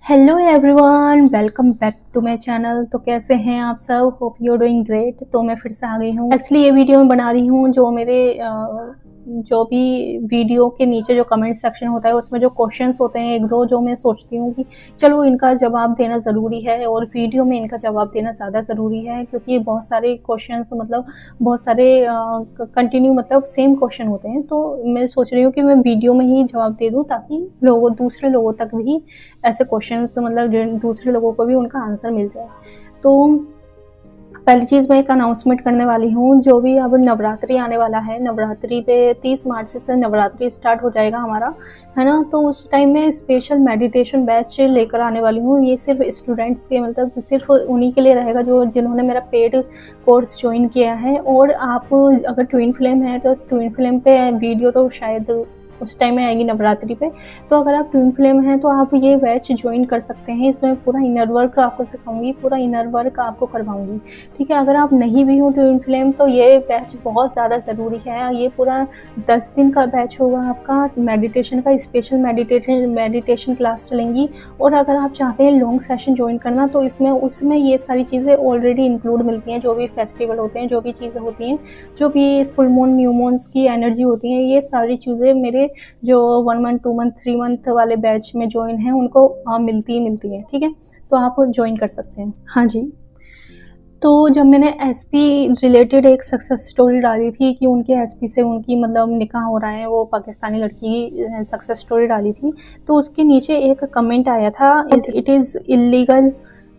Hello everyone, welcome back to my channel. तो कैसे हैं आप सब? Hope you are doing great. तो मैं फिर से आ गई हूँ। एक्चुअली ये वीडियो मैं बना रही हूँ जो मेरे जो भी वीडियो के नीचे जो कमेंट सेक्शन होता है उसमें जो क्वेश्चंस होते हैं एक दो, जो मैं सोचती हूँ कि चलो इनका जवाब देना ज़रूरी है और वीडियो में इनका जवाब देना ज़्यादा ज़रूरी है, क्योंकि बहुत सारे क्वेश्चंस मतलब बहुत सारे कंटिन्यू मतलब सेम क्वेश्चन होते हैं। तो मैं सोच रही हूँ कि मैं वीडियो में ही जवाब दे दूँ ताकि दूसरे लोगों तक भी ऐसे क्वेश्चंस मतलब जिन दूसरे लोगों को भी उनका आंसर मिल जाए। तो पहली चीज़ मैं एक अनाउंसमेंट करने वाली हूँ, जो भी अब नवरात्रि आने वाला है, नवरात्रि पे 30 मार्च से नवरात्रि स्टार्ट हो जाएगा हमारा, है ना। तो उस टाइम में स्पेशल मेडिटेशन बैच लेकर आने वाली हूँ। ये सिर्फ स्टूडेंट्स के मतलब सिर्फ उन्हीं के लिए रहेगा जो जिन्होंने मेरा पेड कोर्स ज्वाइन किया है। और आप अगर ट्विन फ्लेम है तो ट्विन फ्लेम पे वीडियो तो शायद उस टाइम में आएगी नवरात्रि पे। तो अगर आप ट्विन फ्लेम हैं तो आप ये बैच ज्वाइन कर सकते हैं। इसमें पूरा इनर वर्क आपको सिखाऊंगी, पूरा इनर वर्क आपको करवाऊंगी, ठीक है। अगर आप नहीं भी हो ट्विन फ्लेम तो ये बैच बहुत ज़्यादा ज़रूरी है। ये पूरा 10 दिन का बैच होगा आपका मेडिटेशन का, स्पेशल मेडिटेशन क्लास चलेंगी। और अगर आप चाहते हैं लॉन्ग सेशन ज्वाइन करना तो उसमें ये सारी चीज़ें ऑलरेडी इंक्लूड मिलती हैं। जो भी फेस्टिवल होते हैं, जो भी चीज़ें होती हैं, जो भी फुल मून न्यू मून्स की एनर्जी होती है, ये सारी चीज़ें मेरे जो 1 मंथ 2 मंथ 3 मंथ वाले बैच में ज्वाइन हैं उनको मिलती हैं, ठीक है। तो आप ज्वाइन कर सकते हैं। हाँ जी। तो जब मैंने एसपी रिलेटेड एक सक्सेस स्टोरी डाली थी कि उनके एसपी से उनकी मतलब निकाह हो रहा है, वो पाकिस्तानी लड़की की सक्सेस स्टोरी डाली थी, तो उसके नीचे एक कमेंट आया था, इट इज़ इलीगल।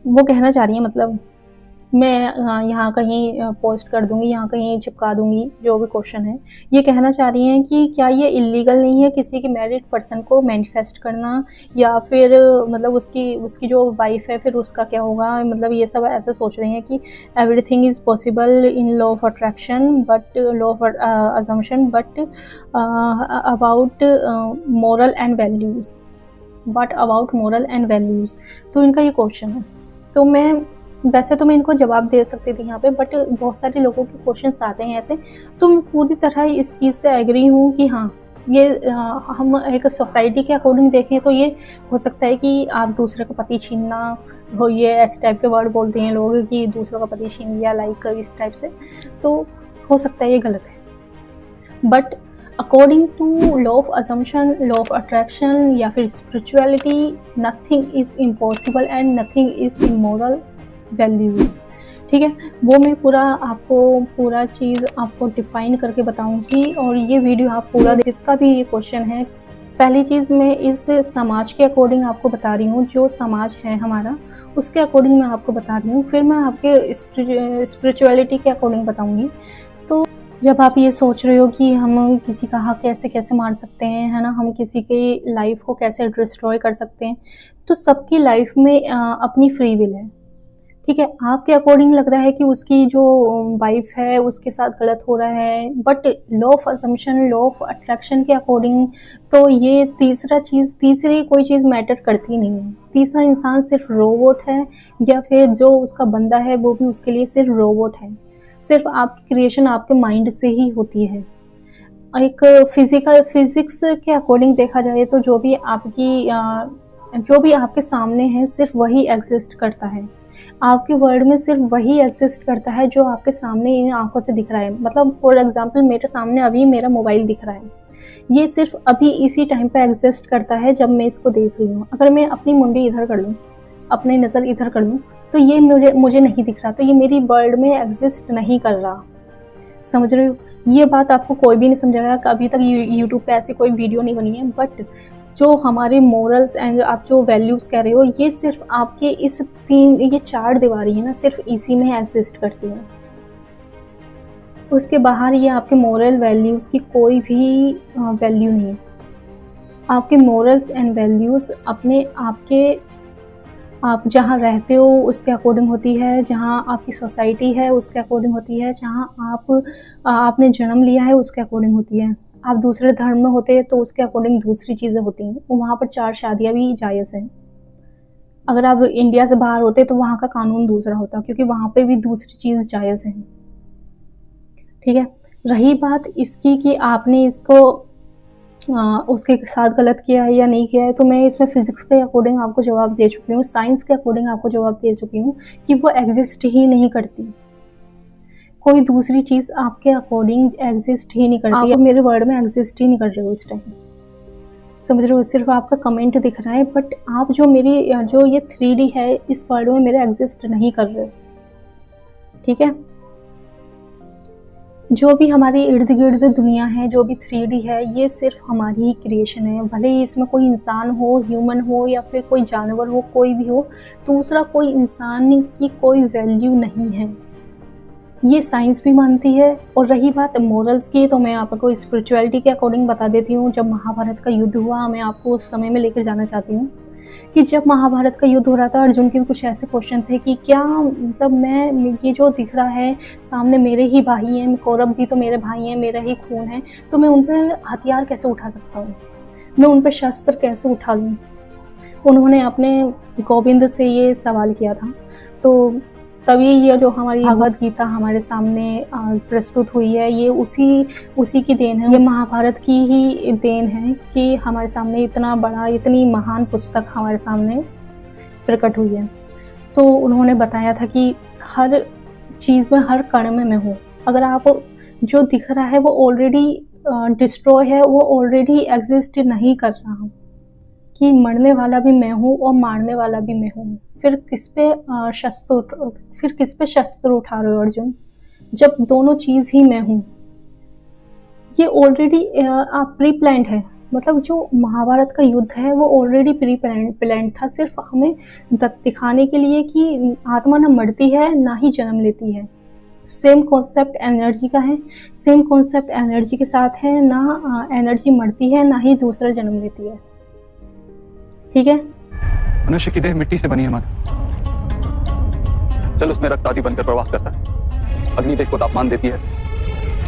वो कहना चाह रही है मतलब मैं यहाँ कहीं पोस्ट कर दूँगी, यहाँ कहीं चिपका दूँगी, जो भी क्वेश्चन है। ये कहना चाह रही हैं कि क्या ये इल्लीगल नहीं है किसी की मैरिड पर्सन को मैनिफेस्ट करना, या फिर मतलब उसकी जो वाइफ़ है फिर उसका क्या होगा? मतलब ये सब ऐसे सोच रही हैं कि everything is possible in law of attraction but law of assumption but about moral and values. What about moral and values? तो इनका ये क्वेश्चन है। तो वैसे तो मैं इनको जवाब दे सकती थी यहाँ पे, बट बहुत सारे लोगों के क्वेश्चंस आते हैं ऐसे। तो मैं पूरी तरह इस चीज़ से एग्री हूँ कि हाँ, ये हम एक सोसाइटी के अकॉर्डिंग देखें तो ये हो सकता है कि आप दूसरे का पति छीनना हो, ये इस टाइप के वर्ड बोलते हैं लोग कि दूसरों का पति छीन लिया, लाइक इस टाइप से। तो हो सकता है ये गलत है, but according to law of assumption, law of attraction या फिर spirituality, nothing is impossible and nothing is immoral values, ठीक है। वो मैं पूरा चीज़ आपको डिफ़ाइन करके बताऊंगी। और ये वीडियो आप पूरा जिसका भी ये क्वेश्चन है, पहली चीज़ मैं इस समाज के अकॉर्डिंग आपको बता रही हूँ, जो समाज है हमारा उसके अकॉर्डिंग मैं आपको बता रही हूँ, फिर मैं आपके स्पिरिचुअलिटी के अकॉर्डिंग बताऊँगी। तो जब आप ये सोच रहे हो कि हम किसी का हक कैसे कैसे मार सकते हैं, है ना, हम किसी की लाइफ को कैसे डिस्ट्रॉय कर सकते हैं, तो सबकी लाइफ में अपनी फ्री विल है, ठीक है। आपके अकॉर्डिंग लग रहा है कि उसकी जो वाइफ है उसके साथ गलत हो रहा है, but law of assumption, law of attraction के अकॉर्डिंग तो ये तीसरी कोई चीज़ मैटर करती नहीं है। तीसरा इंसान सिर्फ रोबोट है, या फिर जो उसका बंदा है वो भी उसके लिए सिर्फ रोबोट है। सिर्फ आपकी क्रिएशन आपके माइंड से ही होती है। एक फिजिक्स के अकॉर्डिंग देखा जाए तो जो भी आपके सामने है सिर्फ वही एग्जिस्ट करता है। आपके वर्ल्ड में सिर्फ वही एग्जिस्ट करता है जो आपके सामने इन आंखों से दिख रहा है। मतलब फॉर एग्जांपल मेरे सामने अभी मेरा मोबाइल दिख रहा है, ये सिर्फ अभी इसी टाइम पे एग्जिस्ट करता है जब मैं इसको देख रही हूँ। अगर मैं अपनी मुंडी इधर कर लूँ, अपनी नज़र इधर कर लूँ, तो ये मुझे नहीं दिख रहा, तो ये मेरी वर्ल्ड में एग्जिस्ट नहीं कर रहा। समझ रहे हो? ये बात आपको कोई भी नहीं समझाएगा, अभी तक यूट्यूब पे ऐसी कोई वीडियो नहीं बनी है। बट जो हमारे मोरल्स एंड आप जो वैल्यूज़ कह रहे हो, ये सिर्फ आपके ये 4 दीवारी है ना, सिर्फ इसी में एग्जिस्ट करती है। उसके बाहर ये आपके मोरल वैल्यूज़ की कोई भी वैल्यू नहीं है। आपके मोरल्स एंड वैल्यूज़ आप जहाँ रहते हो उसके अकॉर्डिंग होती है, जहाँ आपकी सोसाइटी है उसके अकॉर्डिंग होती है, जहाँ आपने जन्म लिया है उसके अकॉर्डिंग होती है। आप दूसरे धर्म में होते हैं तो उसके अकॉर्डिंग दूसरी चीज़ें होती हैं। वहाँ पर 4 शादियाँ भी जायज़ हैं। अगर आप इंडिया से बाहर होते तो वहाँ का कानून दूसरा होता, क्योंकि वहाँ पे भी दूसरी चीज़ जायज़ है, ठीक है। रही बात इसकी कि आपने इसको उसके साथ गलत किया है या नहीं किया है, तो मैं इसमें फिज़िक्स के अकॉर्डिंग आपको जवाब दे चुकी हूँ, साइंस के अकॉर्डिंग आपको जवाब दे चुकी हूँ कि वो एग्जिस्ट ही नहीं करती। कोई दूसरी चीज़ आपके अकॉर्डिंग एग्जिस्ट ही नहीं करती। आप मेरे वर्ड में एग्जिस्ट ही नहीं कर रहे हो इस टाइम, समझ रहे हो? सिर्फ आपका कमेंट दिख रहा है, बट आप जो ये 3D है इस वर्ल्ड में मेरे एग्जिस्ट नहीं कर रहे, ठीक है? जो भी हमारी इर्द गिर्द दुनिया है, जो भी 3D है, ये सिर्फ हमारी ही क्रिएशन है। भले ही इसमें कोई इंसान हो, ह्यूमन हो या फिर कोई जानवर हो, कोई भी हो, दूसरा कोई इंसान की कोई वैल्यू नहीं है, ये साइंस भी मानती है। और रही बात मोरल्स की, तो मैं आपको स्पिरिचुअलिटी के अकॉर्डिंग बता देती हूँ। जब महाभारत का युद्ध हुआ, मैं आपको उस समय में लेकर जाना चाहती हूँ कि जब महाभारत का युद्ध हो रहा था, अर्जुन के भी कुछ ऐसे क्वेश्चन थे कि क्या मतलब मैं ये जो दिख रहा है सामने मेरे ही भाई हैं, कौरव भी तो मेरे भाई हैं, मेरा ही खून है, तो मैं उन पर हथियार कैसे उठा सकता हूँ, मैं उन पर शस्त्र कैसे उठा लूँ? उन्होंने अपने गोविंद से ये सवाल किया था। तो तभी ये जो हमारी भगवद गीता हमारे सामने प्रस्तुत हुई है, ये उसी की देन है, ये महाभारत की ही देन है कि हमारे सामने इतना बड़ा, इतनी महान पुस्तक हमारे सामने प्रकट हुई है। तो उन्होंने बताया था कि हर चीज़ में, हर कण में मैं हूँ। अगर आप जो दिख रहा है वो ऑलरेडी डिस्ट्रॉय है, वो ऑलरेडी एग्जिस्ट नहीं कर रहा हूँ, कि मरने वाला भी मैं हूँ और मारने वाला भी मैं हूँ। फिर किस पे शस्त्र उठा रहे हो अर्जुन, जब दोनों चीज़ ही मैं हूँ? ये ऑलरेडी प्री प्लान्ड है। मतलब जो महाभारत का युद्ध है वो ऑलरेडी प्री प्लान्ड था, सिर्फ हमें दिखाने के लिए कि आत्मा ना मरती है ना ही जन्म लेती है। सेम कॉन्सेप्ट एनर्जी का है, सेम कॉन्सेप्ट एनर्जी के साथ है, ना एनर्जी मरती है ना ही दूसरा जन्म लेती है, ठीक है? मनुष्य की देह मिट्टी से बनी है माता। जल उसमें रक्त आदि बनकर प्रवाह करता है, अग्नि देह को तापमान देती है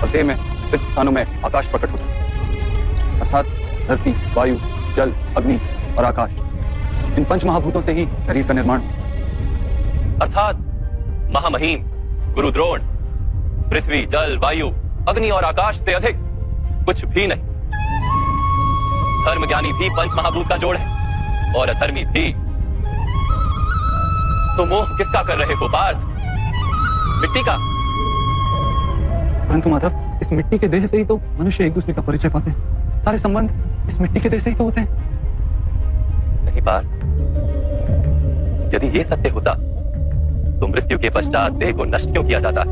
और देह में रिक्त स्थानों में आकाश प्रकट होता है। अर्थात धरती, वायु, जल, अग्नि और आकाश, इन पंच महाभूतों से ही शरीर का निर्माण। अर्थात महामहिम गुरु द्रोण पृथ्वी, जल, वायु, अग्नि और आकाश से अधिक कुछ भी नहीं। धर्म ज्ञानी भी पंच महाभूत का जोड़ है और अधर्मी भी। तो मोह किसका कर रहे हो पार्थ? मिट्टी का। परंतु माधव, इस मिट्टी के देह से ही तो मनुष्य एक दूसरे का परिचय पाते हैं। सारे संबंध इस मिट्टी के देह से ही तो होते हैं। नहीं पार्थ, यदि ये सत्य होता तो मृत्यु के पश्चात देह को नष्ट क्यों किया जाता?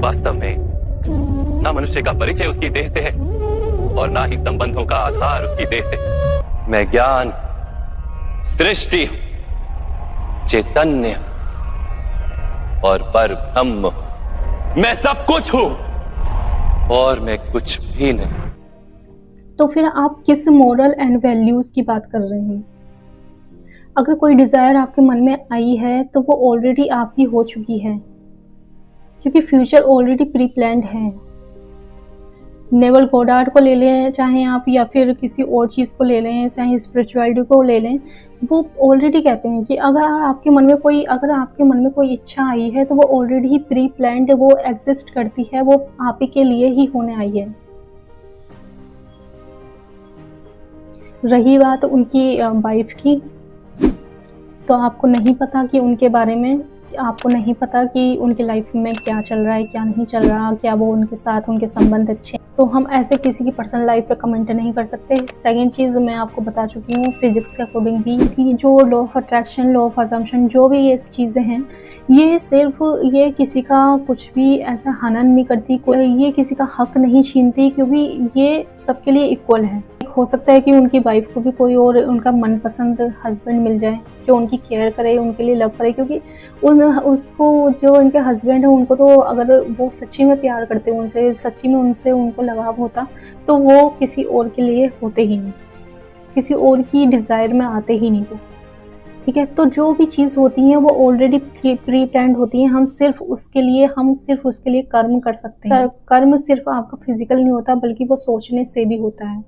वास्तव में ना मनुष्य का परिचय उसकी देह से है और ना ही संबंधों का आधार उसकी देह से। मैं ज्ञान, सृष्टि, चैतन्य और पर ब्रह्म, मैं सब कुछ हूं और मैं कुछ भी नहीं। तो फिर आप किस मोरल एंड वैल्यूज की बात कर रहे हैं? अगर कोई डिजायर आपके मन में आई है तो वो ऑलरेडी आपकी हो चुकी है, क्योंकि फ्यूचर ऑलरेडी प्री प्लान्ड है। नेवल गॉडार्ड को ले लें चाहे आप, या फिर किसी और चीज़ को ले लें, चाहे स्पिरिचुअलिटी को ले लें, वो ऑलरेडी कहते हैं कि अगर आपके मन में कोई इच्छा आई है तो वो ऑलरेडी ही प्री प्लान्ड, वो एग्जिस्ट करती है, वो आप ही के लिए ही होने आई है। रही बात उनकी वाइफ की, तो आपको नहीं पता कि उनके बारे में, आपको नहीं पता कि उनकी लाइफ में क्या चल रहा है, क्या नहीं चल रहा, क्या वो उनके साथ उनके संबंध अच्छे, तो हम ऐसे किसी की पर्सनल लाइफ पे कमेंट नहीं कर सकते। सेकंड चीज़ मैं आपको बता चुकी हूँ फिजिक्स के अकॉर्डिंग भी, कि जो law of attraction, law of assumption, जो भी ये चीज़ें हैं, ये सिर्फ ये किसी का कुछ भी ऐसा हनन नहीं करती, ये किसी का हक नहीं छीनती, क्योंकि ये सबके लिए इक्वल है। हो सकता है कि उनकी वाइफ को भी कोई और उनका मनपसंद हस्बैंड मिल जाए जो उनकी केयर करे, उनके लिए लव करे, क्योंकि उसको जो उनके हस्बैंड है उनको तो अगर वो सच्ची में प्यार करते, उनसे सच्ची में उनसे उनको लगाव होता तो वो किसी और के लिए होते ही नहीं, किसी और की डिज़ायर में आते ही नहीं वो, ठीक है? तो जो भी चीज़ होती है वो ऑलरेडी प्री प्लान्ड होती है। हम सिर्फ उसके लिए कर्म कर सकते हैं। कर्म सिर्फ आपका फिजिकल नहीं होता, बल्कि वो सोचने से भी होता है।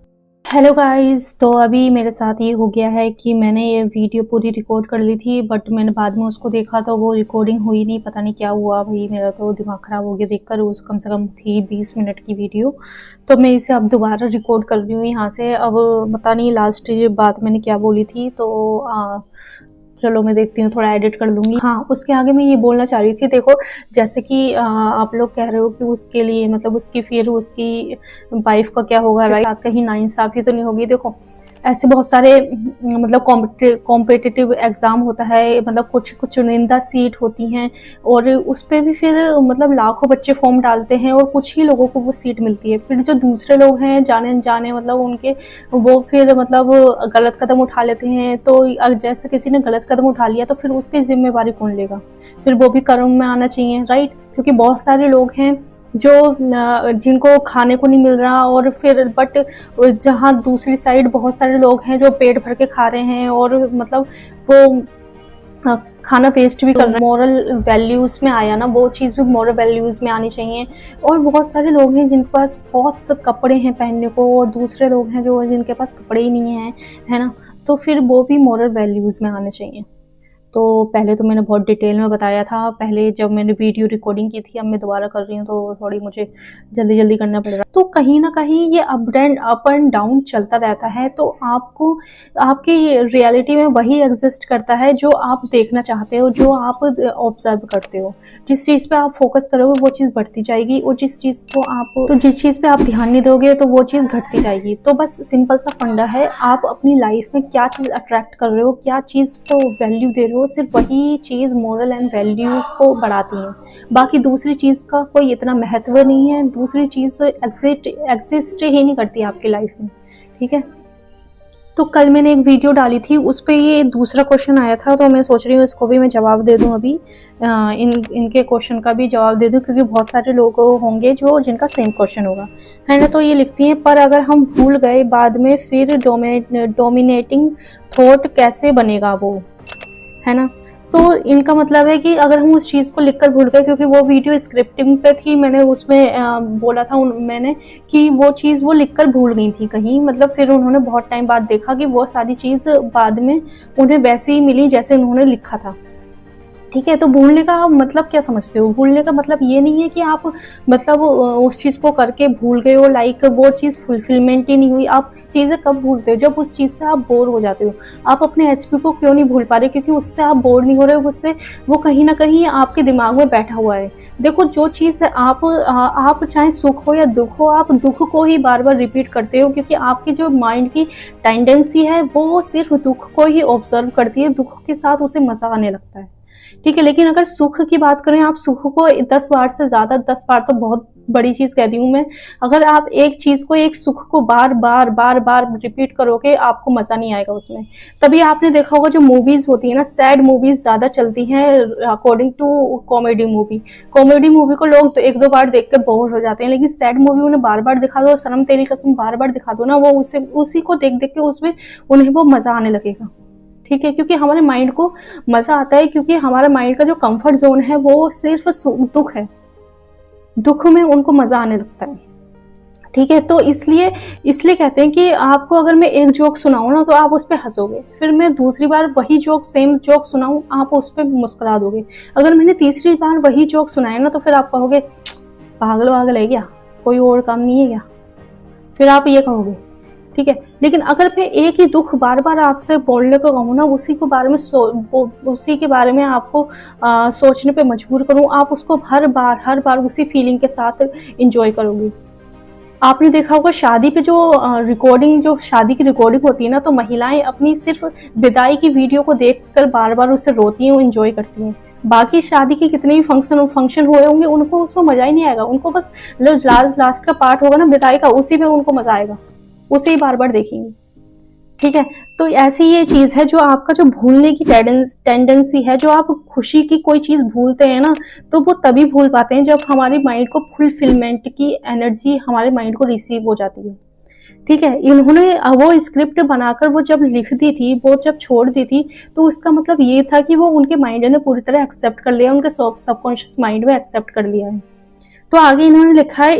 हेलो गाइस, तो अभी मेरे साथ ये हो गया है कि मैंने ये वीडियो पूरी रिकॉर्ड कर ली थी, बट मैंने बाद में उसको देखा तो वो रिकॉर्डिंग हुई नहीं। पता नहीं क्या हुआ भाई, मेरा तो दिमाग ख़राब हो गया देखकर। उस कम से कम थी 20 मिनट की वीडियो, तो मैं इसे अब दोबारा रिकॉर्ड कर रही हूँ यहाँ से। अब पता नहीं लास्ट बात मैंने क्या बोली थी, तो चलो मैं देखती हूँ, थोड़ा एडिट कर लूँगी। हाँ, उसके आगे मैं ये बोलना चाह रही थी, देखो जैसे कि आप लोग कह रहे हो कि उसके लिए मतलब उसकी फिर उसकी वाइफ का क्या होगा, राइट? साथ कहीं नाइंसाफ़ी तो नहीं होगी। देखो ऐसे बहुत सारे मतलब कॉम्पिटिटिव एग्ज़ाम होता है, मतलब कुछ चुनिंदा सीट होती हैं और उस पर भी फिर मतलब लाखों बच्चे फॉर्म डालते हैं और कुछ ही लोगों को वो सीट मिलती है। फिर जो दूसरे लोग हैं जाने अनजाने मतलब उनके, वो फिर मतलब गलत कदम उठा लेते हैं। तो जैसे किसी ने गलत कदम उठा लिया तो फिर उसकी जिम्मेवारी कौन लेगा? फिर वो भी कर्म में आना चाहिए, राइट? क्योंकि बहुत सारे लोग हैं जो जिनको खाने को नहीं मिल रहा, और फिर बट जहाँ दूसरी साइड बहुत सारे लोग हैं जो पेट भर के खा रहे हैं और मतलब वो खाना वेस्ट भी कर रहे हैं। मॉरल वैल्यूज़ में आया ना, वो चीज़ भी मॉरल वैल्यूज़ में आनी चाहिए। और बहुत सारे लोग हैं जिनके पास बहुत कपड़े हैं पहनने को, और दूसरे लोग हैं जो जिनके पास कपड़े ही नहीं हैं, है ना? तो फिर वो भी मॉरल वैल्यूज़ में आने चाहिए। तो पहले तो मैंने बहुत डिटेल में बताया था पहले जब मैंने वीडियो रिकॉर्डिंग की थी, अब मैं दोबारा कर रही हूँ तो थोड़ी मुझे जल्दी जल्दी करना पड़ रहा है। तो कहीं ना कहीं ये अप एंड डाउन चलता रहता है, तो आपको आपकी रियलिटी में वही एग्जिस्ट करता है जो आप देखना चाहते हो, जो आप ऑब्जर्व करते हो। जिस चीज़ पे आप फोकस करोगे वो चीज़ बढ़ती जाएगी, और जिस चीज़ पे आप ध्यान नहीं दोगे तो वो चीज़ घटती जाएगी। तो बस सिंपल सा फंडा है, आप अपनी लाइफ में क्या चीज़ अट्रैक्ट कर रहे हो, क्या चीज़ को वैल्यू दे रहे हो, सिर्फ वही चीज़ मोरल एंड वैल्यूज़ को बढ़ाती हैं। बाकी दूसरी चीज़ का कोई इतना महत्व नहीं है, दूसरी चीज़ एग्जिस्ट ही नहीं करती आपकी लाइफ में, ठीक है? तो कल मैंने एक वीडियो डाली थी, उस पे ये दूसरा क्वेश्चन आया था, तो मैं सोच रही हूँ इसको भी मैं जवाब दे दूँ अभी। इनके क्वेश्चन का भी जवाब दे दूँ, क्योंकि बहुत सारे लोग होंगे जो जिनका सेम क्वेश्चन होगा, है ना? तो ये लिखती हैं, पर अगर हम भूल गए बाद में फिर डोमिनेटिंग थॉट कैसे बनेगा वो, है ना? तो इनका मतलब है कि अगर हम उस चीज़ को लिखकर भूल गए, क्योंकि वो वीडियो स्क्रिप्टिंग पे थी, मैंने उसमें बोला था मैंने कि वो चीज़ वो लिखकर भूल गई थी कहीं, मतलब फिर उन्होंने बहुत टाइम बाद देखा कि वो सारी चीज़ बाद में उन्हें वैसे ही मिली जैसे उन्होंने लिखा था, ठीक है? तो भूलने का मतलब क्या समझते हो? भूलने का मतलब ये नहीं है कि आप मतलब उस चीज़ को करके भूल गए हो, लाइक वो चीज़ फुलफिलमेंट ही नहीं हुई। आप चीज़ें कब भूलते हो? जब उस चीज़ से आप बोर हो जाते हो। आप अपने एचपी को क्यों नहीं भूल पा रहे? क्योंकि उससे आप बोर नहीं हो रहे, उससे वो कहीं ना कहीं आपके दिमाग में बैठा हुआ है। देखो जो चीज़ आप चाहे सुख हो या दुख हो, आप दुख को ही बार बार रिपीट करते हो, क्योंकि आपकी जो माइंड की टेंडेंसी है वो सिर्फ दुख को ही ऑब्जर्व करती है, दुख के साथ उसे मजा आने लगता है, ठीक है? लेकिन अगर सुख की बात करें, आप सुख को 10 बार से ज़्यादा, 10 बार तो बहुत बड़ी चीज़ कह रही हूँ मैं, अगर आप एक चीज़ को, एक सुख को बार बार रिपीट करोगे, आपको मज़ा नहीं आएगा उसमें। तभी आपने देखा होगा जो मूवीज़ होती है ना, सैड मूवीज़ ज़्यादा चलती हैं according to comedy movie. Comedy movie को लोग तो 1-2 बार देख के बोर हो जाते हैं, लेकिन सैड मूवी उन्हें बार बार दिखा दो, सनम तेरी कसम बार बार दिखा दो ना, वो उसी को देख देख के उसमें उन्हें वो मज़ा आने लगेगा, ठीक है? क्योंकि हमारे माइंड को मज़ा आता है, क्योंकि हमारा माइंड का जो कंफर्ट जोन है वो सिर्फ दुख है, दुख में उनको मज़ा आने लगता है, ठीक है? तो इसलिए कहते हैं कि आपको अगर मैं एक जोक सुनाऊँ ना तो आप उस पर हंसोगे, फिर मैं दूसरी बार वही जोक, सेम जोक सुनाऊँ, आप उस पर मुस्कुरा दोगे। अगर मैंने तीसरी बार वही जोक सुनाया ना तो फिर आप कहोगे पागल है क्या, कोई और काम नहीं है क्या? फिर आप ये कहोगे, ठीक है? लेकिन अगर मैं एक ही दुख बार बार आपसे बोलने को कहूँ ना, उसी के बारे में आपको सोचने पे मजबूर करूँ, आप उसको हर बार उसी फीलिंग के साथ एंजॉय करोगे। आपने देखा होगा शादी पे जो शादी की रिकॉर्डिंग होती है ना, तो महिलाएं अपनी सिर्फ विदाई की वीडियो को देखकर बार बार उसे रोती हैं और एंजॉय करती हैं। बाकी शादी के कितने भी फंक्शन हुए होंगे, उनको उसमें मजा ही नहीं आएगा। उनको बस लास्ट का पार्ट होगा ना विदाई का, उसी में उनको मजा आएगा, उसे ही बार बार देखेंगे, ठीक है? तो ऐसी ये चीज है, जो आपका जो भूलने की टेंडेंसी है, जो आप खुशी की कोई चीज भूलते हैं ना, तो वो तभी भूल पाते हैं जब हमारी माइंड को फुलफिलमेंट की एनर्जी हमारे माइंड को रिसीव हो जाती है, ठीक है? इन्होंने वो स्क्रिप्ट बनाकर वो जब लिख दी थी, वो जब छोड़ दी थी, तो उसका मतलब ये था कि वो उनके माइंड ने पूरी तरह एक्सेप्ट कर लिया, उनके सबकॉन्शियस माइंड में एक्सेप्ट कर लिया है। तो आगे इन्होंने लिखा है,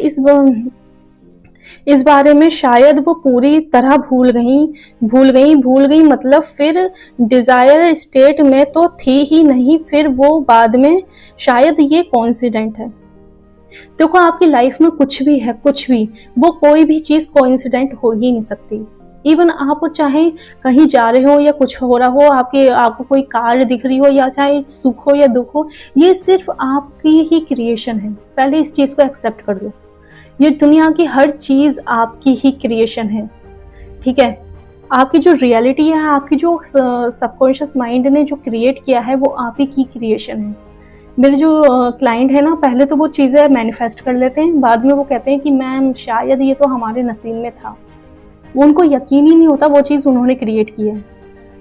इस बारे में शायद वो पूरी तरह भूल गई मतलब फिर डिजायर स्टेट में तो थी ही नहीं, फिर वो बाद में शायद ये कोइंसिडेंट है। देखो आपकी लाइफ में कुछ भी है, कुछ भी, वो कोई भी चीज कोइंसिडेंट हो ही नहीं सकती। इवन आप चाहे कहीं जा रहे हो या कुछ हो रहा हो, आपको कोई कार दिख रही हो या चाहे सुख हो या दुख हो, ये सिर्फ आपकी ही क्रिएशन है। पहले इस चीज को एक्सेप्ट कर लो, ये दुनिया की हर चीज आपकी ही क्रिएशन है, ठीक है। आपकी जो रियलिटी है, आपकी जो सबकॉन्शियस माइंड ने जो क्रिएट किया है, वो आप ही की क्रिएशन है। मेरे जो क्लाइंट है ना, पहले तो वो चीज़ें मैनिफेस्ट कर लेते हैं, बाद में वो कहते हैं कि मैम शायद ये तो हमारे नसीब में था। उनको यकीन ही नहीं होता वो चीज़ उन्होंने क्रिएट की है।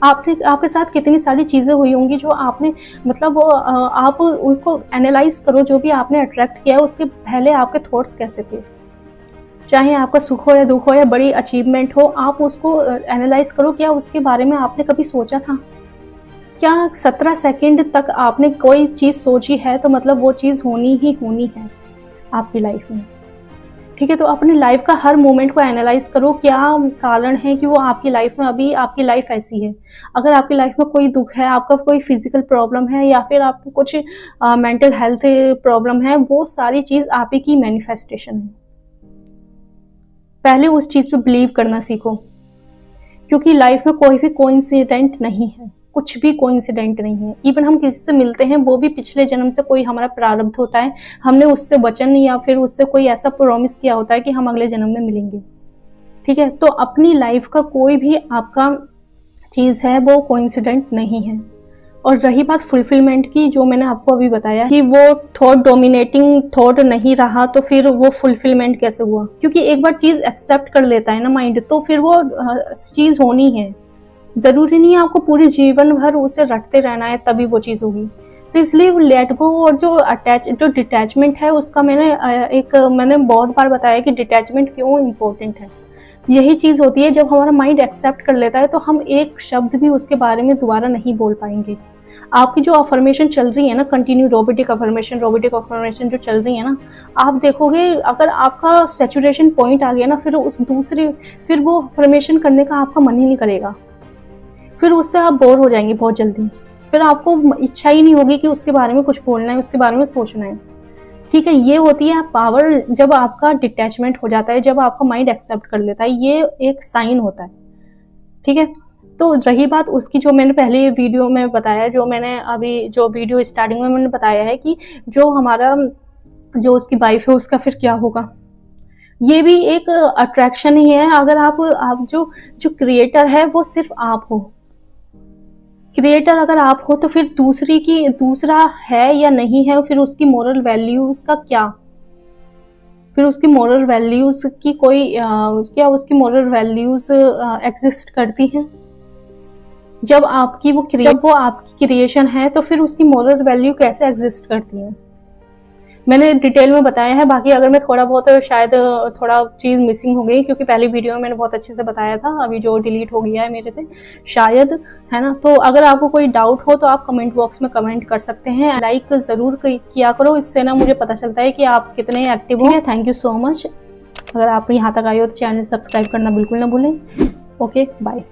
आपके साथ कितनी सारी चीज़ें हुई होंगी जो आपने मतलब आप उसको एनालाइज करो, जो भी आपने अट्रैक्ट किया है उसके पहले आपके थॉट्स कैसे थे। चाहे आपका सुख हो या दुख हो या बड़ी अचीवमेंट हो, आप उसको एनालाइज करो, क्या उसके बारे में आपने कभी सोचा था? क्या 17 सेकंड तक आपने कोई चीज़ सोची है तो मतलब वो चीज़ होनी ही होनी है आपकी लाइफ में, ठीक है। तो अपनी लाइफ का हर मोमेंट को एनालाइज करो, क्या कारण है कि वो आपकी लाइफ में अभी आपकी लाइफ ऐसी है। अगर आपकी लाइफ में कोई दुख है, आपका कोई फिजिकल प्रॉब्लम है या फिर आपको कुछ मेंटल हेल्थ प्रॉब्लम है, वो सारी चीज़ आप ही की मैनिफेस्टेशन है। पहले उस चीज़ पे बिलीव करना सीखो, क्योंकि लाइफ में कोई भी कोइंसिडेंट नहीं है, कुछ भी कोइंसिडेंट नहीं है। इवन हम किसी से मिलते हैं, वो भी पिछले जन्म से कोई हमारा प्रारब्ध होता है, हमने उससे वचन या फिर उससे कोई ऐसा प्रॉमिस किया होता है कि हम अगले जन्म में मिलेंगे, ठीक है। तो अपनी लाइफ का कोई भी आपका चीज़ है वो कोइंसिडेंट नहीं है। और रही बात फुलफिलमेंट की, जो मैंने आपको अभी बताया कि वो थॉट डोमिनेटिंग थॉट नहीं रहा, तो फिर वो फुलफिलमेंट कैसे हुआ? क्योंकि एक बार चीज़ एक्सेप्ट कर लेता है ना माइंड, तो फिर वो चीज़ होनी है। ज़रूरी नहीं है आपको पूरे जीवन भर उसे रटते रहना है तभी वो चीज़ होगी। तो इसलिए लेट गो और जो डिटैचमेंट है उसका मैंने बहुत बार बताया कि डिटैचमेंट क्यों इम्पोर्टेंट है। यही चीज़ होती है, जब हमारा माइंड एक्सेप्ट कर लेता है तो हम एक शब्द भी उसके बारे में दोबारा नहीं बोल पाएंगे। आपकी जो अफर्मेशन चल रही है ना, कंटिन्यू रोबोटिक अफर्मेशन जो चल रही है ना, आप देखोगे अगर आपका सैचुरेशन पॉइंट आ गया ना, फिर वो अफर्मेशन करने का आपका मन ही नहीं करेगा। फिर उससे आप बोर हो जाएंगे बहुत जल्दी, फिर आपको इच्छा ही नहीं होगी कि उसके बारे में कुछ बोलना है, उसके बारे में सोचना है, ठीक है। ये होती है पावर, जब आपका डिटैचमेंट हो जाता है, जब आपका माइंड एक्सेप्ट कर लेता है, ये एक साइन होता है, ठीक है। तो रही बात उसकी, जो मैंने पहले वीडियो में बताया, जो मैंने अभी जो वीडियो स्टार्टिंग में मैंने बताया है कि जो उसकी वाइफ है उसका फिर क्या होगा, ये भी एक अट्रैक्शन ही है। अगर आप जो क्रिएटर है वो सिर्फ आप हो, क्रिएटर अगर आप हो, तो फिर दूसरा है या नहीं है, फिर उसकी मोरल वैल्यूज का क्या, फिर उसकी मोरल वैल्यूज की क्या उसकी मोरल वैल्यूज एग्जिस्ट करती हैं? जब वो आपकी क्रिएशन है तो फिर उसकी मोरल वैल्यू कैसे एग्जिस्ट करती है? मैंने डिटेल में बताया है। बाकी अगर मैं शायद थोड़ा चीज़ मिसिंग हो गई, क्योंकि पहली वीडियो में मैंने बहुत अच्छे से बताया था, अभी जो डिलीट हो गया है मेरे से शायद, है ना। तो अगर आपको कोई डाउट हो तो आप कमेंट बॉक्स में कमेंट कर सकते हैं। लाइक ज़रूर किया करो, इससे ना मुझे पता चलता है कि आप कितने एक्टिव हो। Thank you so much. अगर आप यहाँ तक आए हो तो चैनल सब्सक्राइब करना बिल्कुल ना भूलें। Okay, bye.